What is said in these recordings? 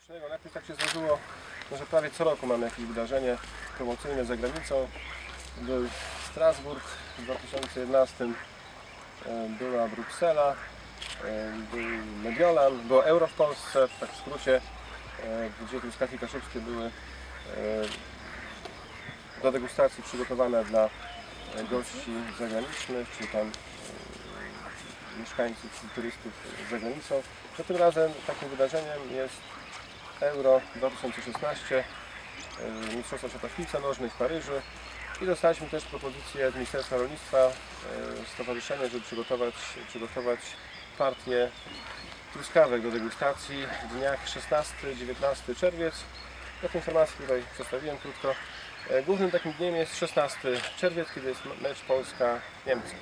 turystycznego. Najpierw tak się zdarzyło, że prawie co roku mamy jakieś wydarzenie promocyjne za granicą. Był Strasburg w 2011, była Bruksela, był Mediolan, było Euro w Polsce, tak w skrócie, gdzie truskawki kaszubskie były do degustacji przygotowane dla gości zagranicznych, czy tam mieszkańców, turystów za granicą. No tym razem takim wydarzeniem jest Euro 2016, Mistrzostwa Świata w piłce nożnej w Paryżu i dostaliśmy też propozycję od Ministerstwa Rolnictwa, stowarzyszenia, żeby przygotować partię truskawek do degustacji w dniach 16-19 czerwiec. Taką informację tutaj przedstawiłem krótko. Głównym takim dniem jest 16 czerwiec, kiedy jest mecz Polska-Niemcy.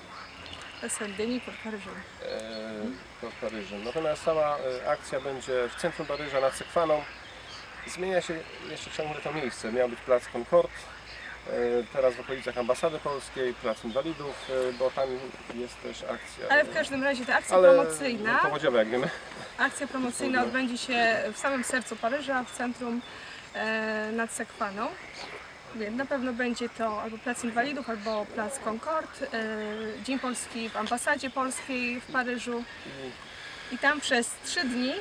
Sardyni pod Paryżem. Pod Paryżem. Natomiast sama akcja będzie w centrum Paryża nad Sekwaną. Zmienia się jeszcze ciągle to miejsce. Miał być plac Concorde, teraz w okolicach Ambasady Polskiej, plac Inwalidów, bo tam jest też akcja. Ale w każdym razie ta akcja promocyjna, powodziowa, jak wiemy. Akcja promocyjna odbędzie się w samym sercu Paryża, w centrum nad Sekwaną. Na pewno będzie to albo plac Inwalidów, albo plac Concorde, Dzień Polski w Ambasadzie Polskiej w Paryżu. I tam przez 3 dni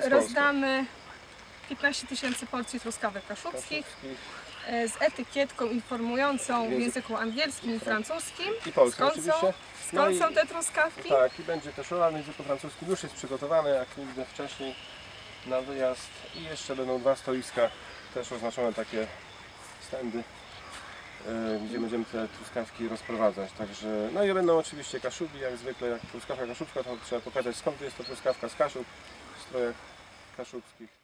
rozdamy 15 000 porcji truskawek kaszubskich z etykietką informującą w języku angielskim i francuskim. I polskim oczywiście. Skąd są te truskawki? Tak, i będzie też oral w języku francuskim. Już jest przygotowany jak nigdy wcześniej na wyjazd. I jeszcze będą 2 stoiska, też oznaczone takie stędy, gdzie będziemy te truskawki rozprowadzać. Także, no i będą oczywiście kaszubi, jak zwykle, jak truskawka kaszubska, to trzeba pokazać, skąd jest to truskawka z Kaszub w strojach kaszubskich.